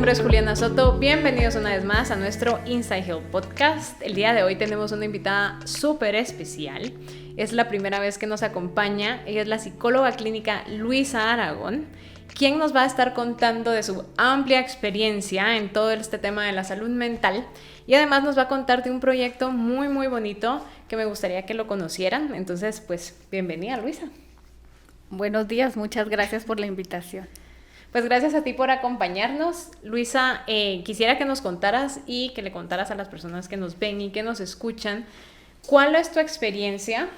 nombre es Juliana Soto, bienvenidos una vez más a nuestro Inside Health Podcast. El día de hoy tenemos una invitada súper especial, es la primera vez que nos acompaña, ella es la psicóloga clínica Luisa Aragón, quien nos va a estar contando de su amplia experiencia en todo este tema de la salud mental y además nos va a contar de un proyecto muy bonito que me gustaría que lo conocieran. Entonces, pues, bienvenida, Luisa. Buenos días, muchas gracias por la invitación. Pues gracias a ti por acompañarnos. Luisa, quisiera que nos contaras y que le contaras a las personas que nos ven y que nos escuchan cuál es tu experiencia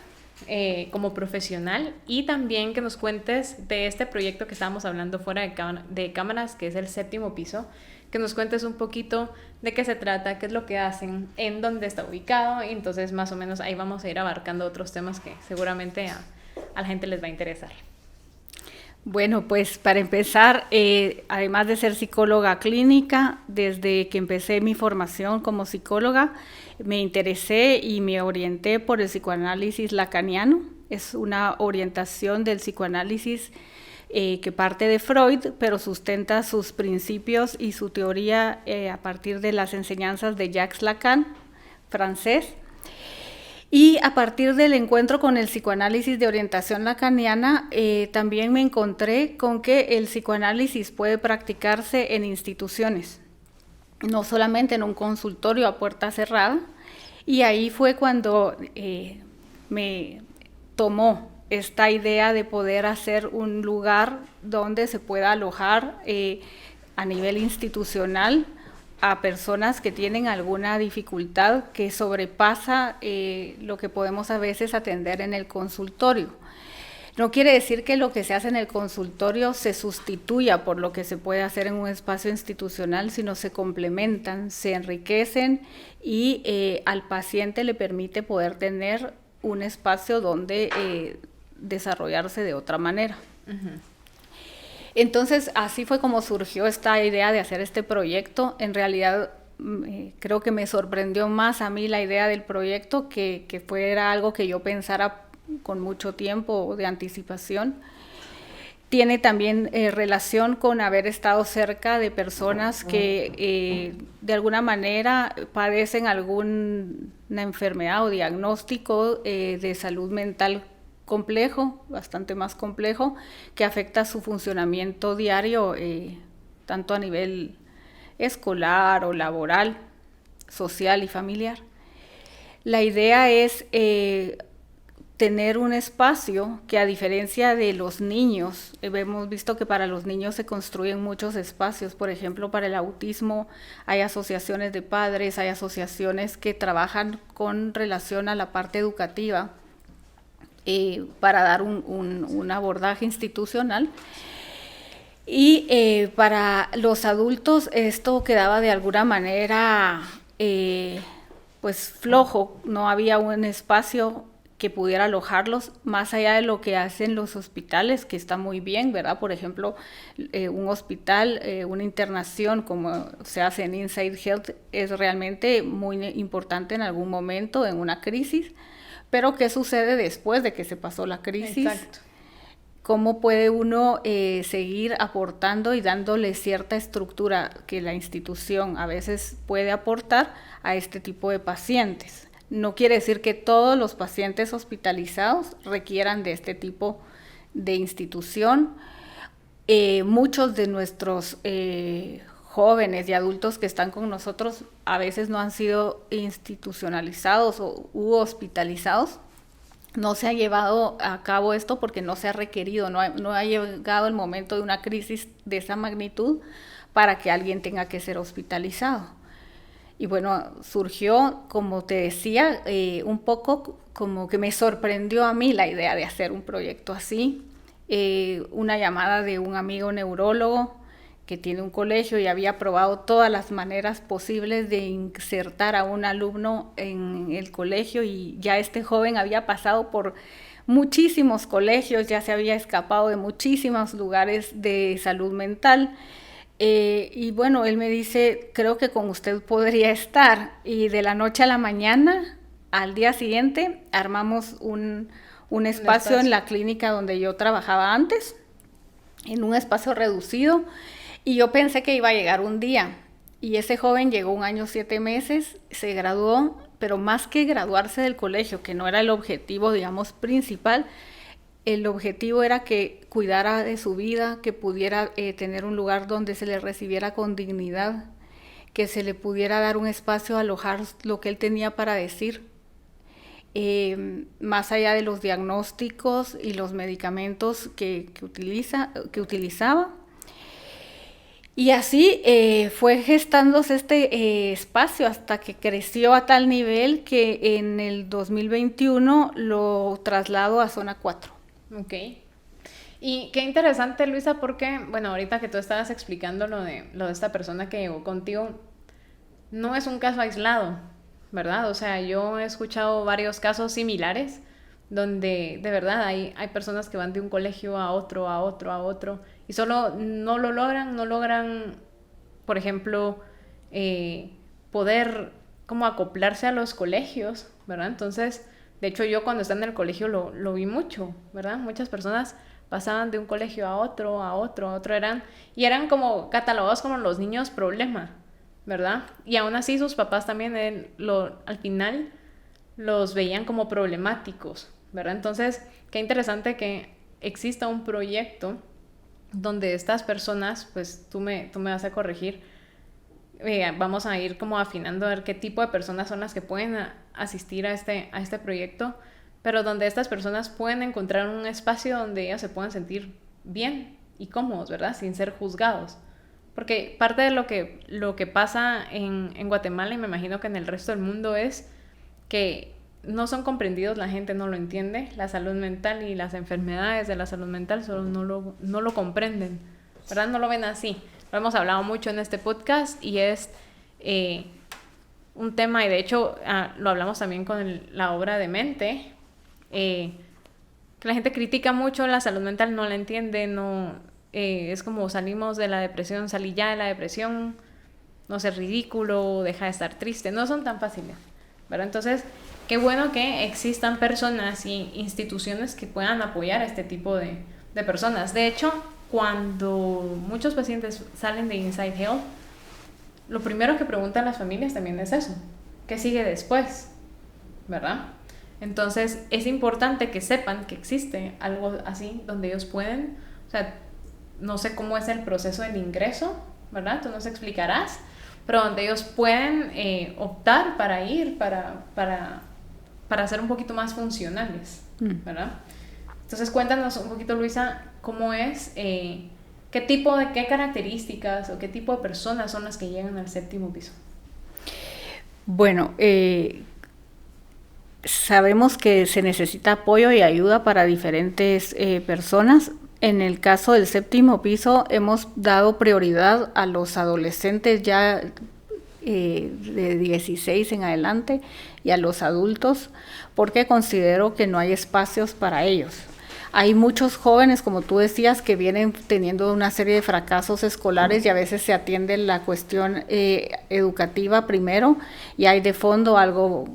como profesional y también que nos cuentes de este proyecto que estábamos hablando fuera de cámaras, que es el 7º piso, que nos cuentes un poquito de qué se trata, qué es lo que hacen, en dónde está ubicado, y entonces más o menos ahí vamos a ir abarcando otros temas que seguramente a la gente les va a interesar. Bueno, pues para empezar, además de ser psicóloga clínica, desde que empecé mi formación como psicóloga, me interesé y me orienté por el psicoanálisis lacaniano. Es una orientación del psicoanálisis que parte de Freud, pero sustenta sus principios y su teoría a partir de las enseñanzas de Jacques Lacan, francés. Y a partir del encuentro con el psicoanálisis de orientación lacaniana, también me encontré con que el psicoanálisis puede practicarse en instituciones, no solamente en un consultorio a puerta cerrada. Y ahí fue cuando me tomó esta idea de poder hacer un lugar donde se pueda alojar a nivel institucional a personas que tienen alguna dificultad que sobrepasa lo que podemos a veces atender en el consultorio. No quiere decir que lo que se hace en el consultorio se sustituya por lo que se puede hacer en un espacio institucional, sino se complementan, se enriquecen y al paciente le permite poder tener un espacio donde desarrollarse de otra manera. Uh-huh. Entonces, así fue como surgió esta idea de hacer este proyecto. En realidad, creo que me sorprendió más a mí la idea del proyecto que fuera algo que yo pensara con mucho tiempo de anticipación. Tiene también relación con haber estado cerca de personas que de alguna manera padecen alguna enfermedad o diagnóstico de salud mental complejo, bastante más complejo, que afecta su funcionamiento diario, tanto a nivel escolar o laboral, social y familiar. La idea es tener un espacio que, a diferencia de los niños, hemos visto que para los niños se construyen muchos espacios. Por ejemplo, para el autismo hay asociaciones de padres, hay asociaciones que trabajan con relación a la parte educativa, para dar un abordaje institucional. Y para los adultos esto quedaba de alguna manera pues flojo, no había un espacio que pudiera alojarlos más allá de lo que hacen los hospitales, que está muy bien, ¿verdad? Por ejemplo, un hospital, una internación como se hace en Inside Health es realmente muy importante en algún momento en una crisis. Pero ¿qué sucede después de que se pasó la crisis? Exacto. ¿Cómo puede uno seguir aportando y dándole cierta estructura que la institución a veces puede aportar a este tipo de pacientes? No quiere decir que todos los pacientes hospitalizados requieran de este tipo de institución. Muchos de nuestros jóvenes y adultos que están con nosotros a veces no han sido institucionalizados u hospitalizados. No se ha llevado a cabo esto porque no se ha requerido, no ha llegado el momento de una crisis de esa magnitud para que alguien tenga que ser hospitalizado. Y bueno, surgió, como te decía, un poco como que me sorprendió a mí la idea de hacer un proyecto así. Una llamada de un amigo neurólogo que tiene un colegio y había probado todas las maneras posibles de insertar a un alumno en el colegio, y ya este joven había pasado por muchísimos colegios, ya se había escapado de muchísimos lugares de salud mental. Y bueno, él me dice, creo que con usted podría estar. Y de la noche a la mañana, al día siguiente, armamos un espacio en la clínica donde yo trabajaba antes, en un espacio reducido. Y yo pensé que iba a llegar un día. Y ese joven llegó 1 año 7 meses, se graduó, pero más que graduarse del colegio, que no era el objetivo, digamos, principal, el objetivo era que cuidara de su vida, que pudiera tener un lugar donde se le recibiera con dignidad, que se le pudiera dar un espacio a alojar lo que él tenía para decir, más allá de los diagnósticos y los medicamentos que utilizaba. Y así fue gestándose este espacio hasta que creció a tal nivel que en el 2021 lo traslado a zona 4. Ok. Y qué interesante, Luisa, porque, bueno, ahorita que tú estabas explicando lo de esta persona que llegó contigo, no es un caso aislado, ¿verdad? O sea, yo he escuchado varios casos similares donde de verdad hay personas que van de un colegio a otro, a otro, a otro, y solo no logran, por ejemplo, poder como acoplarse a los colegios, ¿verdad? Entonces, de hecho yo cuando estaba en el colegio lo vi mucho, ¿verdad? Muchas personas pasaban de un colegio a otro, a otro, a otro, y eran como catalogados como los niños problema, ¿verdad? Y aún así sus papás también al final los veían como problemáticos, ¿verdad? Entonces, qué interesante que exista un proyecto donde estas personas, pues tú me vas a corregir, vamos a ir como afinando a ver qué tipo de personas son las que pueden asistir a este proyecto, pero donde estas personas pueden encontrar un espacio donde ellas se puedan sentir bien y cómodos, ¿verdad? Sin ser juzgados. Porque parte de lo que pasa en Guatemala, y me imagino que en el resto del mundo, es que no son comprendidos, la gente no lo entiende, la salud mental y las enfermedades de la salud mental solo no lo comprenden, ¿verdad? No lo ven así. Lo hemos hablado mucho en este podcast y es un tema, y de hecho lo hablamos también con la obra de Mente, que la gente critica mucho la salud mental, no la entiende, es como salimos de la depresión, salí ya de la depresión, no sé, ridículo, deja de estar triste, no son tan fáciles, ¿verdad? Entonces, qué bueno que existan personas y instituciones que puedan apoyar a este tipo de personas. De hecho, cuando muchos pacientes salen de Inside Health, lo primero que preguntan las familias también es eso, ¿qué sigue después? ¿Verdad? Entonces, es importante que sepan que existe algo así donde ellos pueden, o sea, no sé cómo es el proceso del ingreso, ¿verdad? Tú nos explicarás, pero donde ellos pueden optar para ir, para ser un poquito más funcionales, ¿verdad? Entonces, cuéntanos un poquito, Luisa, cómo es, qué características o qué tipo de personas son las que llegan al 7º piso. Bueno, sabemos que se necesita apoyo y ayuda para diferentes personas. En el caso del 7º piso hemos dado prioridad a los adolescentes ya de 16 en adelante y a los adultos, porque considero que no hay espacios para ellos. Hay muchos jóvenes, como tú decías, que vienen teniendo una serie de fracasos escolares y a veces se atiende la cuestión educativa primero y hay de fondo algo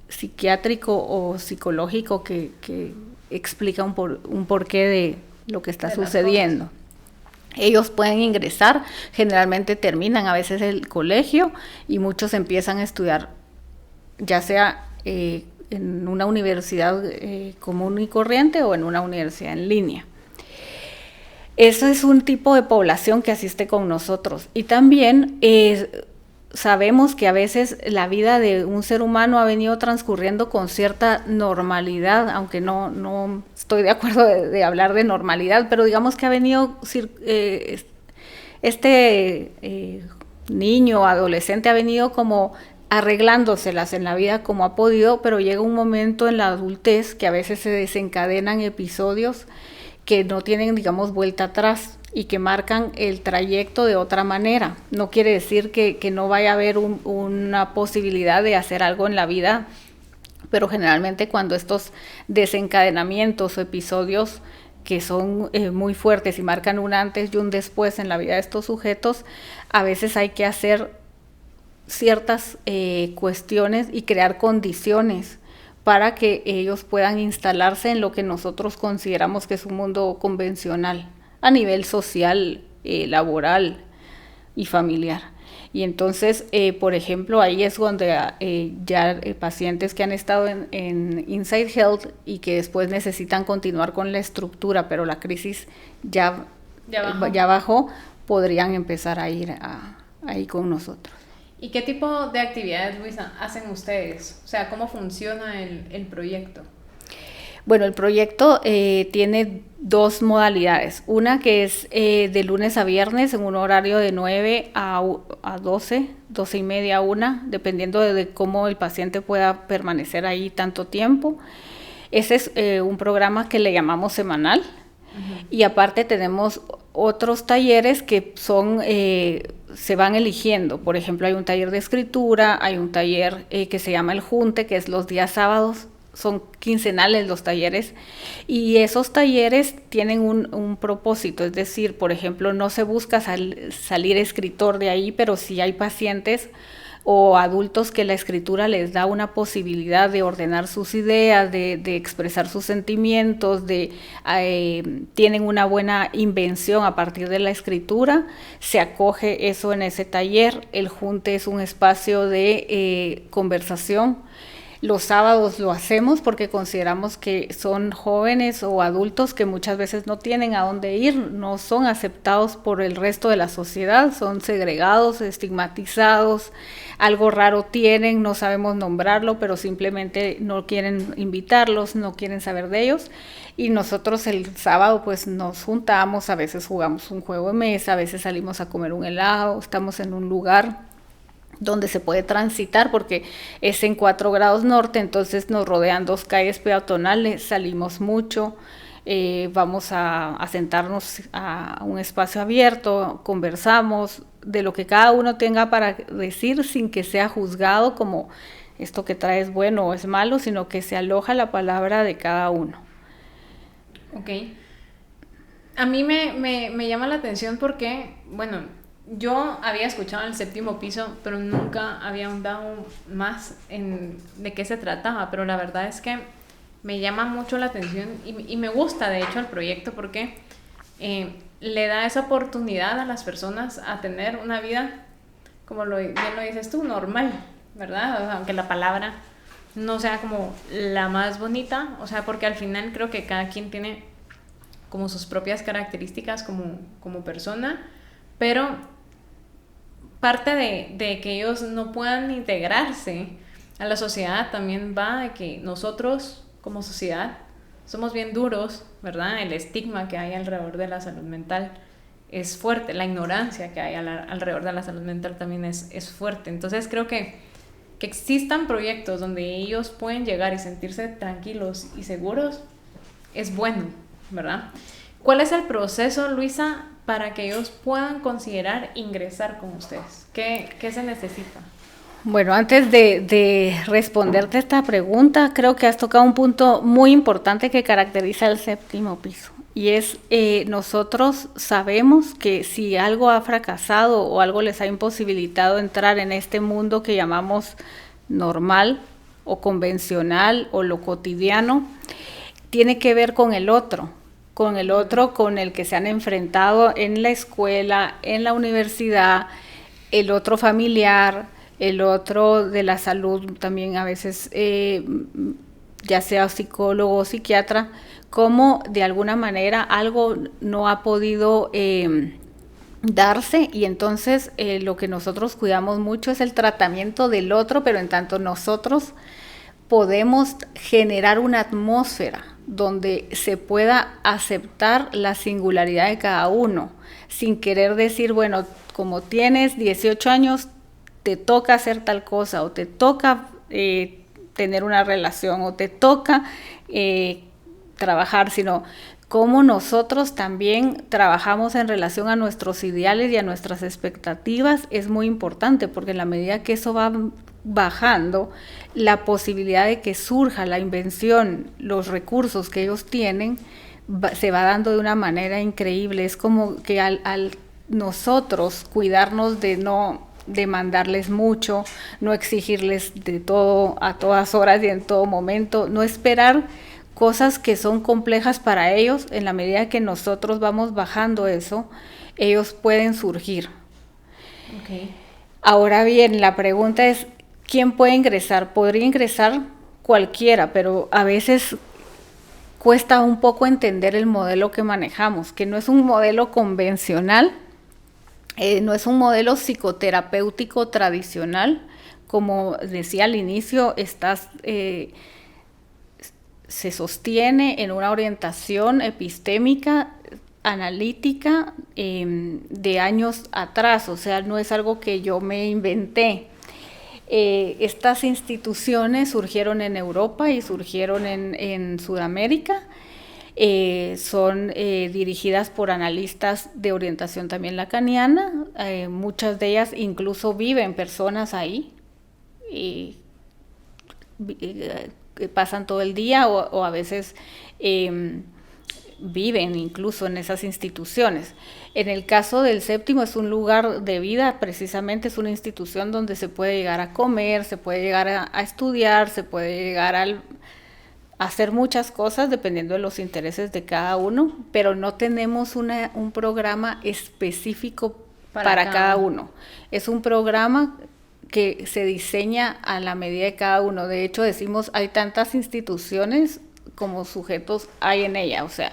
psiquiátrico o psicológico que explica un porqué de lo que está sucediendo. Ellos pueden ingresar, generalmente terminan a veces el colegio y muchos empiezan a estudiar, ya sea en una universidad común y corriente o en una universidad en línea. Eso es un tipo de población que asiste con nosotros. Y también sabemos que a veces la vida de un ser humano ha venido transcurriendo con cierta normalidad, aunque no estoy de acuerdo de hablar de normalidad, pero digamos que ha venido niño o adolescente ha venido como arreglándoselas en la vida como ha podido, pero llega un momento en la adultez que a veces se desencadenan episodios que no tienen, digamos, vuelta atrás y que marcan el trayecto de otra manera. No quiere decir que no vaya a haber una posibilidad de hacer algo en la vida, pero generalmente cuando estos desencadenamientos o episodios que son muy fuertes y marcan un antes y un después en la vida de estos sujetos, a veces hay que hacer ciertas cuestiones y crear condiciones para que ellos puedan instalarse en lo que nosotros consideramos que es un mundo convencional a nivel social laboral y familiar. Y entonces, por ejemplo, ahí es donde ya pacientes que han estado en Inside Health y que después necesitan continuar con la estructura, pero la crisis ya bajó, podrían empezar a ir ahí con nosotros. ¿Y qué tipo de actividades, Luisa, hacen ustedes? O sea, ¿cómo funciona el proyecto? Bueno, el proyecto tiene dos modalidades. Una que es de lunes a viernes en un horario de 9 a 12, 12 y media a 1, dependiendo de cómo el paciente pueda permanecer ahí tanto tiempo. Ese es un programa que le llamamos semanal. Uh-huh. Y aparte tenemos otros talleres que son... se van eligiendo. Por ejemplo, hay un taller de escritura, hay un taller que se llama El Junte, que es los días sábados. Son quincenales los talleres, y esos talleres tienen un propósito, es decir, por ejemplo, no se busca salir escritor de ahí, pero sí hay pacientes o adultos que la escritura les da una posibilidad de ordenar sus ideas, de expresar sus sentimientos, tienen una buena invención a partir de la escritura, se acoge eso en ese taller. El Junte es un espacio de conversación. Los sábados lo hacemos porque consideramos que son jóvenes o adultos que muchas veces no tienen a dónde ir, no son aceptados por el resto de la sociedad, son segregados, estigmatizados, algo raro tienen, no sabemos nombrarlo, pero simplemente no quieren invitarlos, no quieren saber de ellos. Y nosotros el sábado pues nos juntamos, a veces jugamos un juego de mesa, a veces salimos a comer un helado, estamos en un lugar donde se puede transitar porque es en 4 grados norte, entonces nos rodean 2 calles peatonales, salimos mucho, vamos a sentarnos a un espacio abierto, conversamos de lo que cada uno tenga para decir sin que sea juzgado como esto que trae es bueno o es malo, sino que se aloja la palabra de cada uno. Ok. A mí me llama la atención porque, bueno, yo había escuchado el 7º piso, pero nunca había ahondado más en de qué se trataba, pero la verdad es que me llama mucho la atención y me gusta de hecho el proyecto porque le da esa oportunidad a las personas a tener una vida, como bien lo dices tú, normal, ¿verdad? O sea, aunque la palabra no sea como la más bonita, o sea, porque al final creo que cada quien tiene como sus propias características como persona, pero parte de que ellos no puedan integrarse a la sociedad también va de que nosotros como sociedad somos bien duros, ¿verdad? El estigma que hay alrededor de la salud mental es fuerte, la ignorancia que hay alrededor de la salud mental también es fuerte. Entonces creo que existan proyectos donde ellos pueden llegar y sentirse tranquilos y seguros es bueno, ¿verdad? ¿Cuál es el proceso, Luisa, para que ellos puedan considerar ingresar con ustedes? ¿Qué se necesita? Bueno, antes de responderte esta pregunta, creo que has tocado un punto muy importante que caracteriza el 7º piso. Y es, nosotros sabemos que si algo ha fracasado o algo les ha imposibilitado entrar en este mundo que llamamos normal o convencional o lo cotidiano, tiene que ver con el otro con el que se han enfrentado en la escuela, en la universidad, el otro familiar, el otro de la salud también a veces, ya sea psicólogo o psiquiatra, como de alguna manera algo no ha podido darse, y entonces lo que nosotros cuidamos mucho es el tratamiento del otro, pero en tanto nosotros podemos generar una atmósfera donde se pueda aceptar la singularidad de cada uno, sin querer decir, bueno, como tienes 18 años, te toca hacer tal cosa, o te toca tener una relación, o te toca trabajar, sino cómo nosotros también trabajamos en relación a nuestros ideales y a nuestras expectativas es muy importante, porque en la medida que eso va bajando, la posibilidad de que surja la invención, los recursos que ellos tienen, se va dando de una manera increíble. Es como que al nosotros cuidarnos de no demandarles mucho, no exigirles de todo a todas horas y en todo momento, no esperar cosas que son complejas para ellos, en la medida que nosotros vamos bajando eso, ellos pueden surgir. Okay. Ahora bien, la pregunta es, ¿quién puede ingresar? Podría ingresar cualquiera, pero a veces cuesta un poco entender el modelo que manejamos, que no es un modelo convencional, no es un modelo psicoterapéutico tradicional. Como decía al inicio, se sostiene en una orientación epistémica, analítica, de años atrás, o sea, no es algo que yo me inventé. Estas instituciones surgieron en Europa y surgieron en Sudamérica. Son dirigidas por analistas de orientación también lacaniana. Muchas de ellas incluso viven personas ahí. Pasan todo el día o a veces viven incluso en esas instituciones. En el caso del Séptimo es un lugar de vida, precisamente es una institución donde se puede llegar a comer, se puede llegar a estudiar, se puede llegar a hacer muchas cosas dependiendo de los intereses de cada uno, pero no tenemos un programa específico para cada uno. Es un programa que se diseña a la medida de cada uno. De hecho, decimos, hay tantas instituciones como sujetos hay en ella. O sea,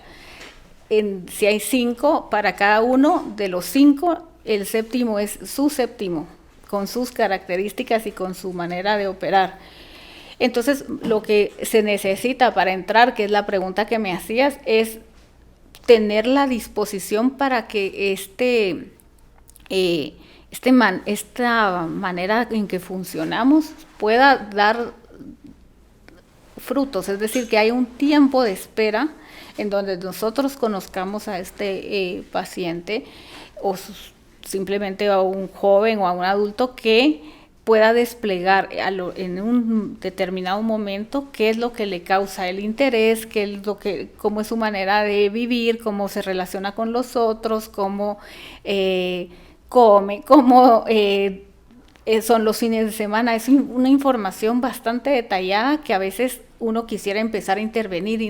si hay 5 para cada uno, de los 5, el Séptimo es su Séptimo, con sus características y con su manera de operar. Entonces, lo que se necesita para entrar, que es la pregunta que me hacías, es tener la disposición para que esta manera en que funcionamos pueda dar frutos, es decir, que hay un tiempo de espera en donde nosotros conozcamos a este paciente o simplemente a un joven o a un adulto que pueda desplegar en un determinado momento qué es lo que le causa el interés, cómo es su manera de vivir, cómo se relaciona con los otros, cómo come, cómo son los fines de semana. Es una información bastante detallada que a veces uno quisiera empezar a intervenir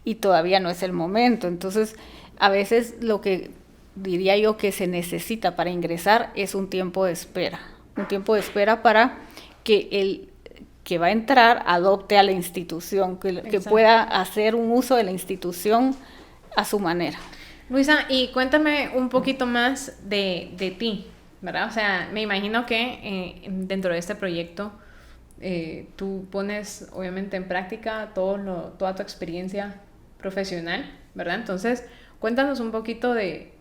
y todavía no es el momento. Entonces, a veces lo que diría yo que se necesita para ingresar es un tiempo de espera para que el que va a entrar adopte a la institución, que pueda hacer un uso de la institución a su manera. Luisa, y cuéntame un poquito más de ti, ¿verdad? O sea, me imagino que dentro de este proyecto tú pones obviamente en práctica toda tu experiencia profesional, ¿verdad? Entonces, cuéntanos un poquito de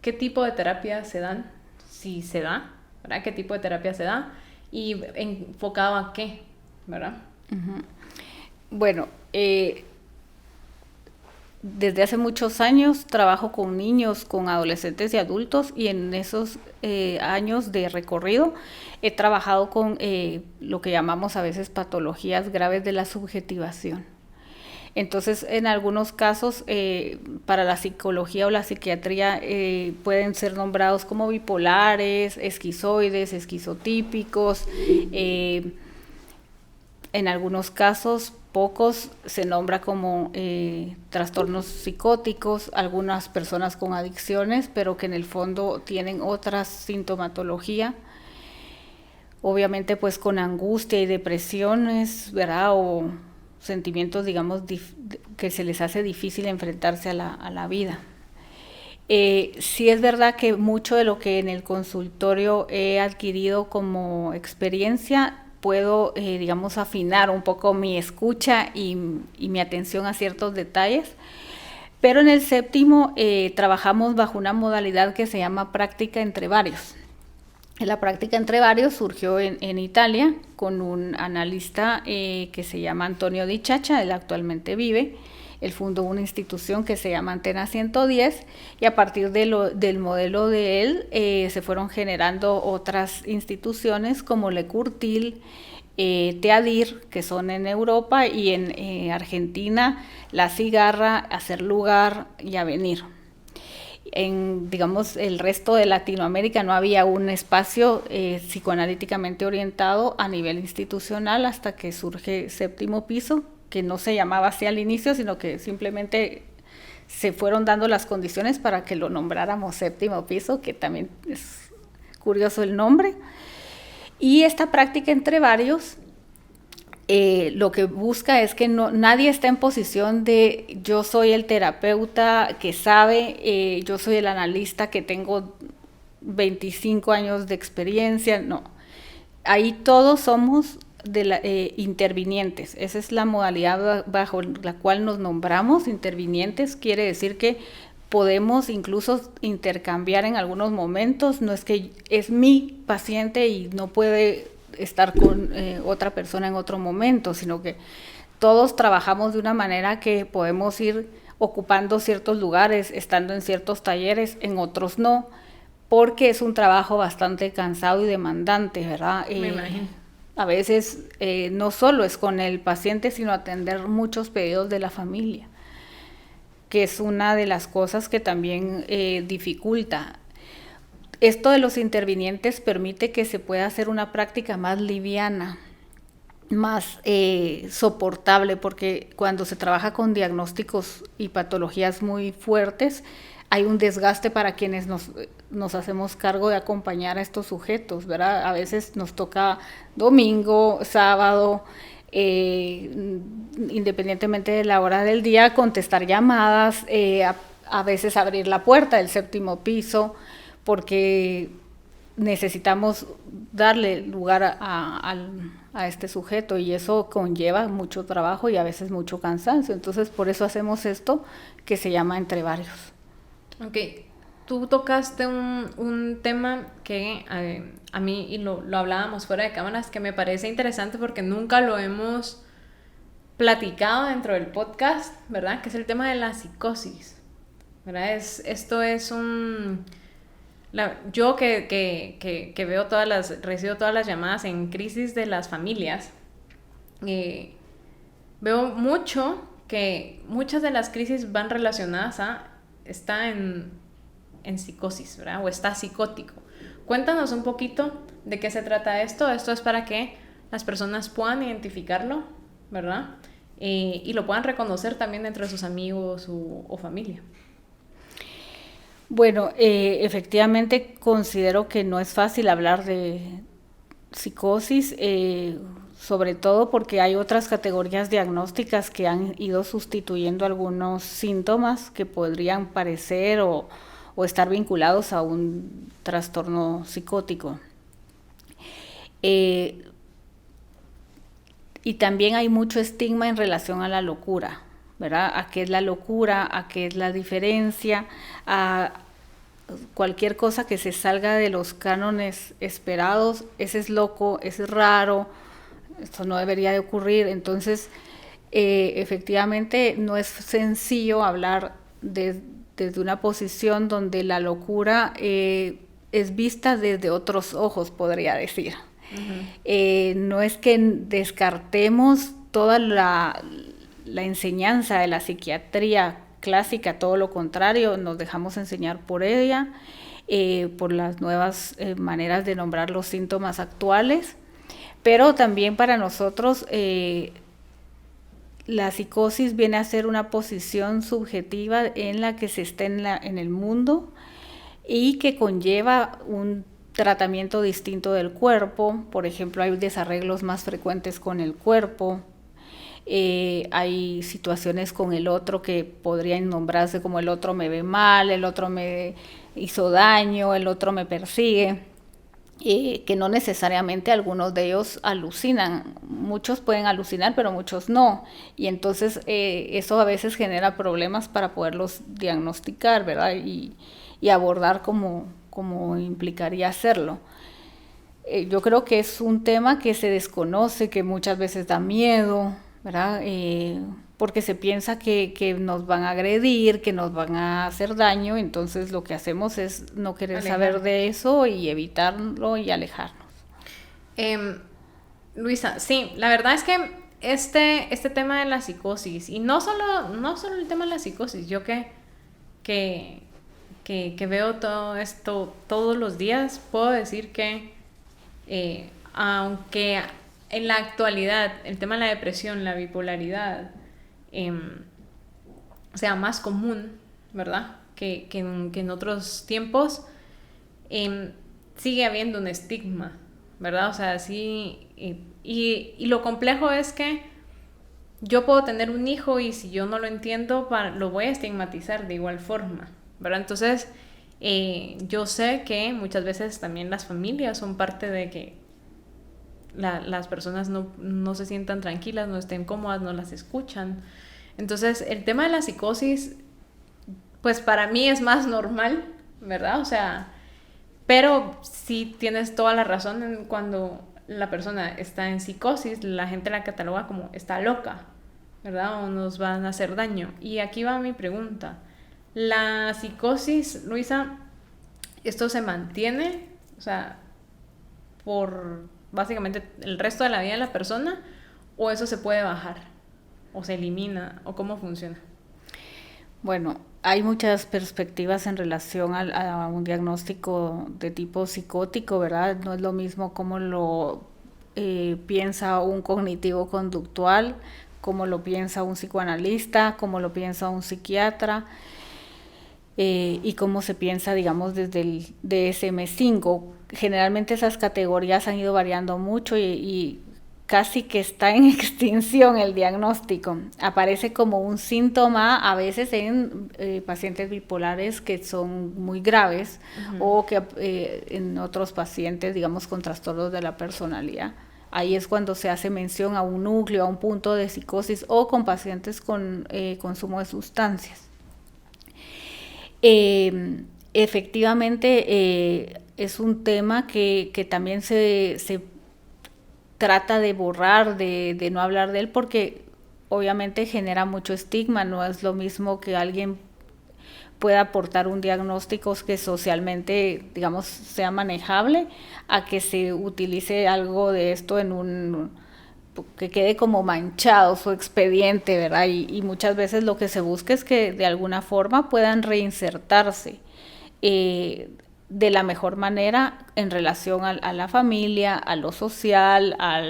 qué tipo de terapia se dan, si se da, ¿verdad? ¿Qué tipo de terapia se da? Y enfocado a qué, ¿verdad? Uh-huh. Bueno, desde hace muchos años trabajo con niños, con adolescentes y adultos, y en esos años de recorrido he trabajado con lo que llamamos a veces patologías graves de la subjetivación. Entonces, en algunos casos, para la psicología o la psiquiatría pueden ser nombrados como bipolares, esquizoides, esquizotípicos. En algunos casos, pocos se nombra como trastornos psicóticos, algunas personas con adicciones, pero que en el fondo tienen otra sintomatología. Obviamente, pues con angustia y depresiones, ¿verdad? O sentimientos, digamos, que se les hace difícil enfrentarse a la vida. Sí es verdad que mucho de lo que en el consultorio he adquirido como experiencia, puedo, digamos, afinar un poco mi escucha y mi atención a ciertos detalles. Pero en el Séptimo trabajamos bajo una modalidad que se llama práctica entre varios. La práctica entre varios surgió en Italia con un analista que se llama Antonio Di Ciaccia. Él actualmente vive. Él fundó una institución que se llama Antena 110 y a partir del modelo de él se fueron generando otras instituciones como Le Curtil, Teadir, que son en Europa, y en Argentina La Cigarra, Hacer Lugar y Avenir. En, digamos, el resto de Latinoamérica no había un espacio psicoanalíticamente orientado a nivel institucional hasta que surge Séptimo Piso, que no se llamaba así al inicio, sino que simplemente se fueron dando las condiciones para que lo nombráramos séptimo piso, que también es curioso el nombre. Y esta práctica entre varios lo que busca es que nadie está en posición de yo soy el terapeuta que sabe, yo soy el analista que tengo 25 años de experiencia, no. Ahí todos somos intervinientes. Esa es la modalidad bajo la cual nos nombramos intervinientes. Quiere decir que podemos incluso intercambiar en algunos momentos. No es que es mi paciente y no puede estar con otra persona en otro momento, sino que todos trabajamos de una manera que podemos ir ocupando ciertos lugares, estando en ciertos talleres, en otros no, porque es un trabajo bastante cansado y demandante, ¿verdad? Me imagino. A veces no solo es con el paciente, sino atender muchos pedidos de la familia, que es una de las cosas que también dificulta. Esto de los intervinientes permite que se pueda hacer una práctica más liviana, más soportable, porque cuando se trabaja con diagnósticos y patologías muy fuertes, hay un desgaste para quienes nos hacemos cargo de acompañar a estos sujetos, ¿verdad? A veces nos toca domingo, sábado, independientemente de la hora del día, contestar llamadas, a veces abrir la puerta del séptimo piso, porque necesitamos darle lugar a este sujeto y eso conlleva mucho trabajo y a veces mucho cansancio. Entonces, por eso hacemos esto que se llama entre varios. Ok, tú tocaste un tema que a mí, y lo hablábamos fuera de cámaras, que me parece interesante porque nunca lo hemos platicado dentro del podcast, ¿verdad? Que es el tema de la psicosis, ¿verdad? Esto es yo que veo recibo todas las llamadas en crisis de las familias, veo mucho que muchas de las crisis van relacionadas a está en psicosis, ¿verdad? O está psicótico. Cuéntanos un poquito de qué se trata esto. Esto es para que las personas puedan identificarlo, ¿verdad? Y lo puedan reconocer también entre sus amigos o familia. Bueno, efectivamente considero que no es fácil hablar de psicosis, sobre todo porque hay otras categorías diagnósticas que han ido sustituyendo algunos síntomas que podrían parecer o estar vinculados a un trastorno psicótico. Y también hay mucho estigma en relación a la locura, ¿verdad? ¿A qué es la locura? ¿A qué es la diferencia? A cualquier cosa que se salga de los cánones esperados, ese es loco, ese es raro, esto no debería de ocurrir. Entonces, efectivamente, no es sencillo hablar desde una posición donde la locura es vista desde otros ojos, podría decir. Uh-huh. No es que descartemos toda la enseñanza de la psiquiatría clásica, todo lo contrario, nos dejamos enseñar por ella, por las nuevas maneras de nombrar los síntomas actuales, pero también para nosotros la psicosis viene a ser una posición subjetiva en la que se está en el mundo y que conlleva un tratamiento distinto del cuerpo. Por ejemplo, hay desarreglos más frecuentes con el cuerpo. Hay situaciones con el otro que podrían nombrarse como el otro me ve mal, el otro me hizo daño, el otro me persigue, que no necesariamente algunos de ellos alucinan. Muchos pueden alucinar, pero muchos no. Y entonces eso a veces genera problemas para poderlos diagnosticar, ¿verdad? Y abordar como implicaría hacerlo. Yo creo que es un tema que se desconoce, que muchas veces da miedo, ¿verdad? Porque se piensa que nos van a agredir, que nos van a hacer daño, entonces lo que hacemos es no querer saber de eso y evitarlo y alejarnos. Luisa, sí, la verdad es que este tema de la psicosis, y no solo el tema de la psicosis, yo que veo todo esto todos los días, puedo decir que aunque en la actualidad el tema de la depresión, la bipolaridad, sea más común, ¿verdad? Que en otros tiempos, sigue habiendo un estigma, ¿verdad? O sea, sí, y lo complejo es que yo puedo tener un hijo y si yo no lo entiendo, lo voy a estigmatizar de igual forma, ¿verdad? Entonces, yo sé que muchas veces también las familias son parte de que las personas no se sientan tranquilas, no estén cómodas, no las escuchan. Entonces, el tema de la psicosis, pues para mí es más normal, ¿verdad? O sea, pero sí tienes toda la razón cuando la persona está en psicosis, la gente la cataloga como está loca, ¿verdad? O nos van a hacer daño. Y aquí va mi pregunta. La psicosis, Luisa, ¿esto se mantiene? O sea, por básicamente el resto de la vida de la persona, o eso se puede bajar, o se elimina, o cómo funciona. Bueno, hay muchas perspectivas en relación a un diagnóstico de tipo psicótico, ¿verdad? No es lo mismo cómo lo piensa un cognitivo conductual, cómo lo piensa un psicoanalista, cómo lo piensa un psiquiatra, y cómo se piensa, digamos, desde el DSM-5. Generalmente esas categorías han ido variando mucho y casi que está en extinción el diagnóstico. Aparece como un síntoma a veces en pacientes bipolares que son muy graves, o que en otros pacientes, digamos, con trastornos de la personalidad. Ahí es cuando se hace mención a un núcleo, a un punto de psicosis, o con pacientes con consumo de sustancias. Efectivamente, es un tema que también se trata de borrar, de no hablar de él, porque obviamente genera mucho estigma. No es lo mismo que alguien pueda aportar un diagnóstico que socialmente, digamos, sea manejable, a que se utilice algo de esto que quede como manchado su expediente, ¿verdad? Y muchas veces lo que se busca es que de alguna forma puedan reinsertarse de la mejor manera en relación a la familia, a lo social, a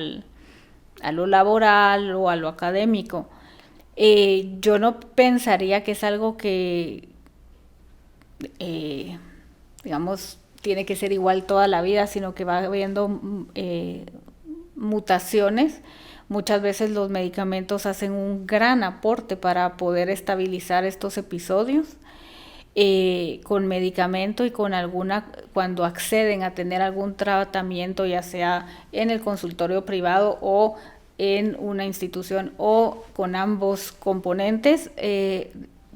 lo laboral o a lo académico. Yo no pensaría que es algo que, digamos, tiene que ser igual toda la vida, sino que va habiendo mutaciones. Muchas veces los medicamentos hacen un gran aporte para poder estabilizar estos episodios. Con medicamento y cuando acceden a tener algún tratamiento, ya sea en el consultorio privado o en una institución, o con ambos componentes,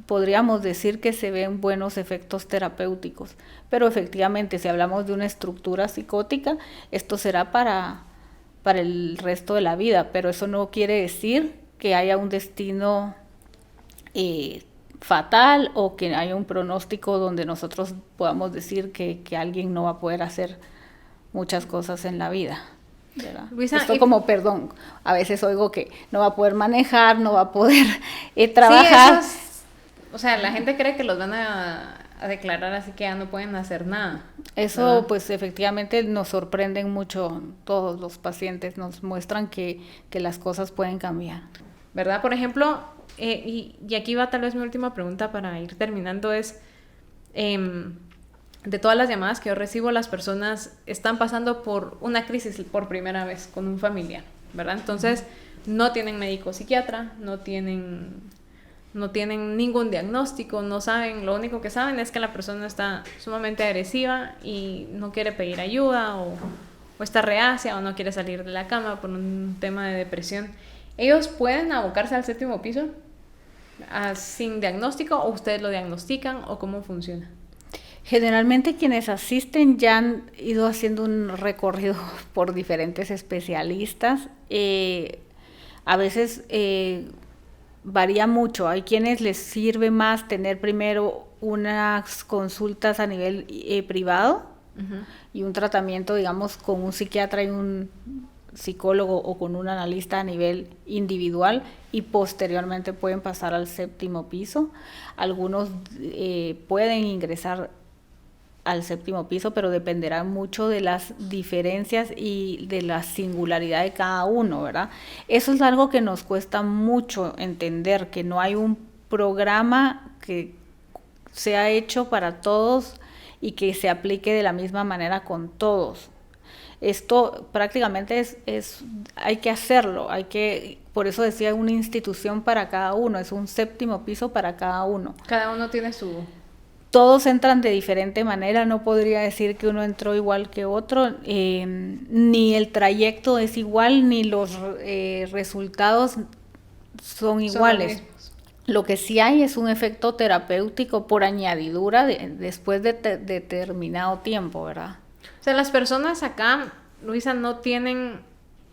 podríamos decir que se ven buenos efectos terapéuticos. Pero efectivamente, si hablamos de una estructura psicótica, esto será para el resto de la vida, pero eso no quiere decir que haya un destino fatal, o que haya un pronóstico donde nosotros podamos decir que alguien no va a poder hacer muchas cosas en la vida, ¿verdad? Luisa, esto perdón, a veces oigo que no va a poder manejar, no va a poder trabajar. Sí, o sea, la gente cree que los van a declarar así que ya no pueden hacer nada. Eso, ¿verdad? Pues efectivamente nos sorprenden mucho todos los pacientes, nos muestran que las cosas pueden cambiar. ¿Verdad? Por ejemplo, y aquí va tal vez mi última pregunta para ir terminando, es de todas las llamadas que yo recibo, las personas están pasando por una crisis por primera vez con un familiar, ¿verdad? Entonces no tienen médico psiquiatra, no tienen ningún diagnóstico, no saben, lo único que saben es que la persona está sumamente agresiva y no quiere pedir ayuda, o está reacia, o no quiere salir de la cama por un tema de depresión. ¿Ellos pueden abocarse al 7º piso sin diagnóstico, o ustedes lo diagnostican, o cómo funciona? Generalmente quienes asisten ya han ido haciendo un recorrido por diferentes especialistas. A veces varía mucho. Hay quienes les sirve más tener primero unas consultas a nivel privado, y un tratamiento, digamos, con un psiquiatra y un psicólogo, o con un analista a nivel individual, y posteriormente pueden pasar al 7º piso. Algunos pueden ingresar al séptimo piso, pero dependerá mucho de las diferencias y de la singularidad de cada uno, ¿verdad? Eso es algo que nos cuesta mucho entender, que no hay un programa que sea hecho para todos y que se aplique de la misma manera con todos. Esto prácticamente hay que hacerlo, por eso decía una institución para cada uno, es un séptimo piso para cada uno. Cada uno tiene su... Todos entran de diferente manera, no podría decir que uno entró igual que otro, ni el trayecto es igual, ni los resultados son iguales. Lo que sí hay es un efecto terapéutico por añadidura después de determinado tiempo, ¿verdad? O sea, las personas acá, Luisa, no tienen,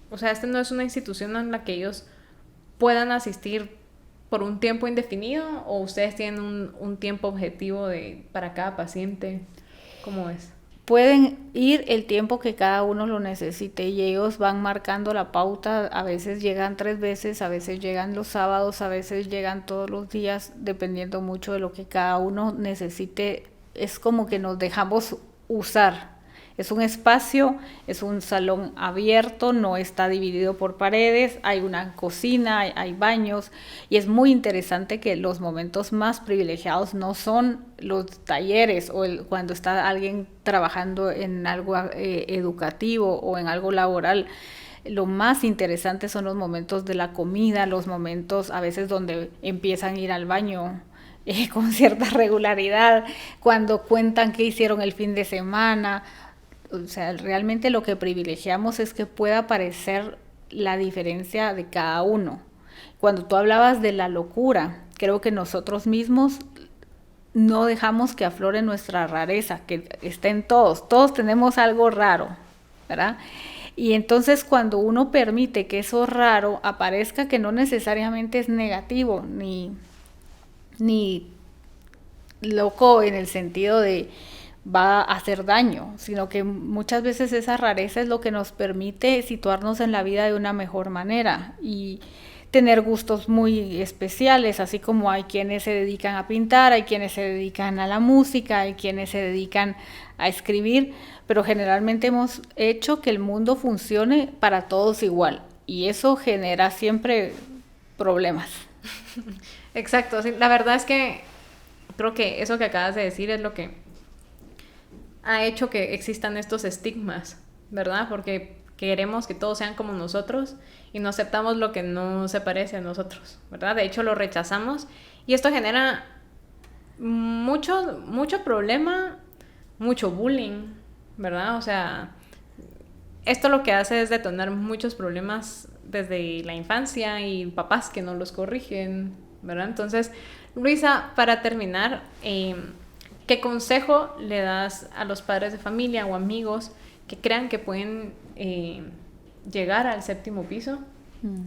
o sea, no es una institución en la que ellos puedan asistir por un tiempo indefinido, o ustedes tienen un tiempo objetivo para cada paciente. ¿Cómo es? Pueden ir el tiempo que cada uno lo necesite y ellos van marcando la pauta. A veces llegan 3 veces, a veces llegan los sábados, a veces llegan todos los días, dependiendo mucho de lo que cada uno necesite. Es como que nos dejamos usar. Es un espacio, es un salón abierto, no está dividido por paredes, hay una cocina, hay baños, y es muy interesante que los momentos más privilegiados no son los talleres o cuando está alguien trabajando en algo educativo o en algo laboral. Lo más interesante son los momentos de la comida, los momentos a veces donde empiezan a ir al baño con cierta regularidad, cuando cuentan qué hicieron el fin de semana. O sea, realmente lo que privilegiamos es que pueda aparecer la diferencia de cada uno. Cuando tú hablabas de la locura, creo que nosotros mismos no dejamos que aflore nuestra rareza, que está en todos. Todos tenemos algo raro, ¿verdad? Y entonces cuando uno permite que eso raro aparezca, que no necesariamente es negativo, ni loco en el sentido de va a hacer daño, sino que muchas veces esa rareza es lo que nos permite situarnos en la vida de una mejor manera y tener gustos muy especiales, así como hay quienes se dedican a pintar, hay quienes se dedican a la música, hay quienes se dedican a escribir, pero generalmente hemos hecho que el mundo funcione para todos igual y eso genera siempre problemas. Exacto, sí, la verdad es que creo que eso que acabas de decir es lo que ha hecho que existan estos estigmas, ¿verdad? Porque queremos que todos sean como nosotros y no aceptamos lo que no se parece a nosotros, ¿verdad? De hecho, lo rechazamos y esto genera mucho problema, mucho bullying, ¿verdad? O sea, esto lo que hace es detonar muchos problemas desde la infancia y papás que no los corrigen, ¿verdad? Entonces, Luisa, para terminar, ¿qué consejo le das a los padres de familia o amigos que crean que pueden llegar al séptimo piso?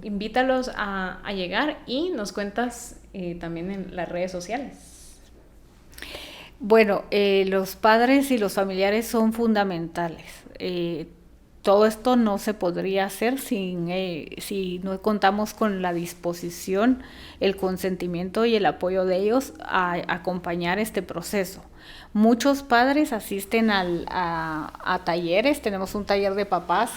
Invítalos a llegar y nos cuentas también en las redes sociales. Bueno, los padres y los familiares son fundamentales. Todo esto no se podría hacer si no contamos con la disposición, el consentimiento y el apoyo de ellos a acompañar este proceso. Muchos padres asisten a talleres, tenemos un taller de papás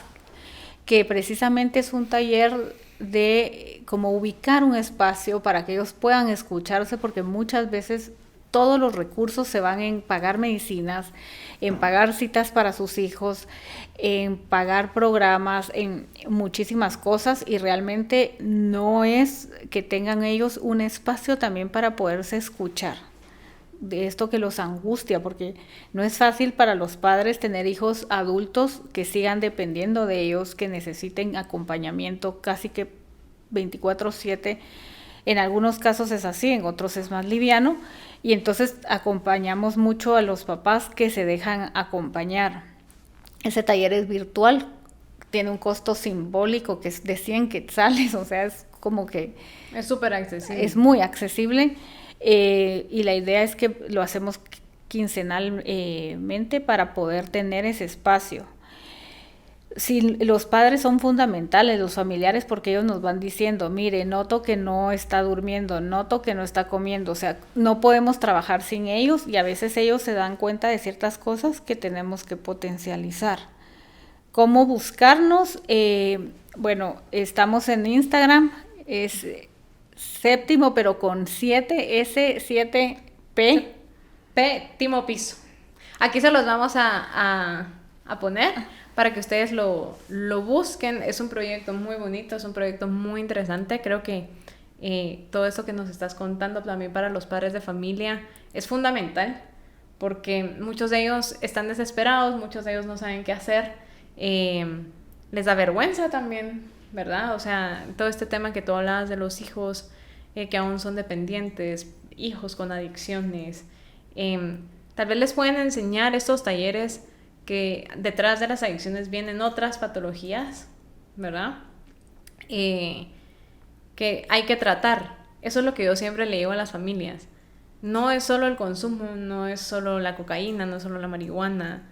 que precisamente es un taller de como ubicar un espacio para que ellos puedan escucharse, porque muchas veces todos los recursos se van en pagar medicinas, en pagar citas para sus hijos, en pagar programas, en muchísimas cosas y realmente no es que tengan ellos un espacio también para poderse escuchar. De esto que los angustia, porque no es fácil para los padres tener hijos adultos que sigan dependiendo de ellos, que necesiten acompañamiento casi que 24/7. En algunos casos es así, en otros es más liviano. Y entonces acompañamos mucho a los papás que se dejan acompañar. Ese taller es virtual, tiene un costo simbólico que es de 100 quetzales, o sea, es como que... Es súper accesible. Es muy accesible y la idea es que lo hacemos quincenalmente para poder tener ese espacio. Sí, los padres son fundamentales, los familiares, porque ellos nos van diciendo, mire, noto que no está durmiendo, noto que no está comiendo, o sea, no podemos trabajar sin ellos y a veces ellos se dan cuenta de ciertas cosas que tenemos que potencializar. ¿Cómo buscarnos? Bueno, estamos en Instagram, es séptimo, pero con 7, S7P. Séptimo piso. Aquí se los vamos a poner para que ustedes lo busquen. Es un proyecto muy bonito, es un proyecto muy interesante. Creo que todo esto que nos estás contando también para los padres de familia es fundamental, porque muchos de ellos están desesperados, muchos de ellos no saben qué hacer, les da vergüenza también, ¿verdad? O sea, todo este tema que tú hablabas de los hijos que aún son dependientes, hijos con adicciones, tal vez les pueden enseñar estos talleres que detrás de las adicciones vienen otras patologías, ¿verdad? Que hay que tratar. Eso es lo que yo siempre le digo a las familias. No es solo el consumo, no es solo la cocaína, no es solo la marihuana,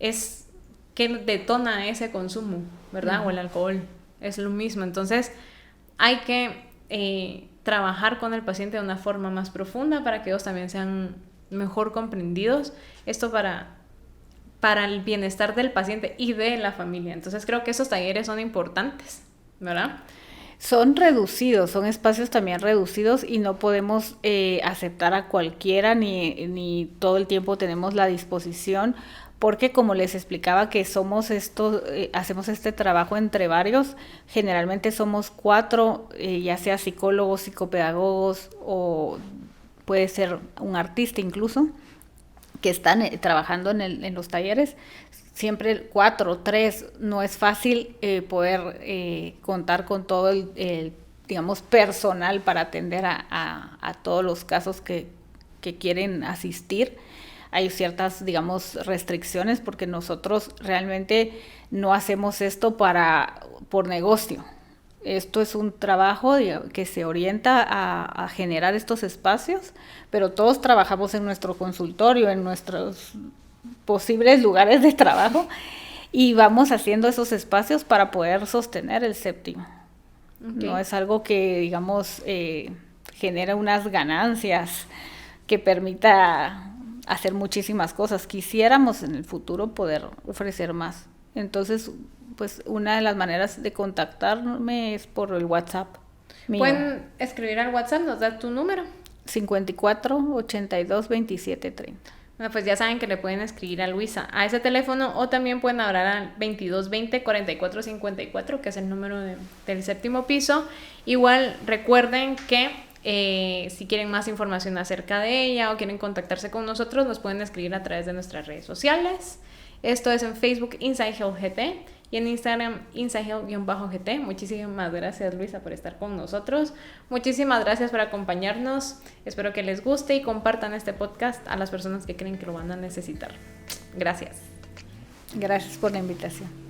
es que detona ese consumo, ¿verdad? O el alcohol, es lo mismo. Entonces hay que trabajar con el paciente de una forma más profunda para que ellos también sean mejor comprendidos. Esto para el bienestar del paciente y de la familia. Entonces creo que esos talleres son importantes, ¿verdad? Son reducidos, son espacios también reducidos y no podemos aceptar a cualquiera ni todo el tiempo tenemos la disposición, porque como les explicaba que somos hacemos este trabajo entre varios, generalmente somos 4, ya sea psicólogos, psicopedagogos o puede ser un artista incluso, que están trabajando en los talleres. Siempre 4, 3, no es fácil poder contar con todo el digamos, personal para atender a todos los casos que quieren asistir. Hay ciertas, digamos, restricciones porque nosotros realmente no hacemos esto por negocio. Esto es un trabajo que se orienta a generar estos espacios, pero todos trabajamos en nuestro consultorio, en nuestros posibles lugares de trabajo y vamos haciendo esos espacios para poder sostener el séptimo. Okay. No es algo que, digamos, genera unas ganancias que permita hacer muchísimas cosas. Quisiéramos en el futuro poder ofrecer más. Entonces, pues una de las maneras de contactarme es por el WhatsApp mío. Pueden escribir al WhatsApp, nos da tu número. 54 82 27 30. Bueno, pues ya saben que le pueden escribir a Luisa a ese teléfono o también pueden hablar al 2220 44 54, que es el número del séptimo piso. Igual recuerden que si quieren más información acerca de ella o quieren contactarse con nosotros, nos pueden escribir a través de nuestras redes sociales. Esto es en Facebook Inside Health GT y en Instagram Inside Health-GT. Muchísimas gracias, Luisa, por estar con nosotros. Muchísimas gracias por acompañarnos. Espero que les guste y compartan este podcast a las personas que creen que lo van a necesitar. Gracias. Gracias por la invitación.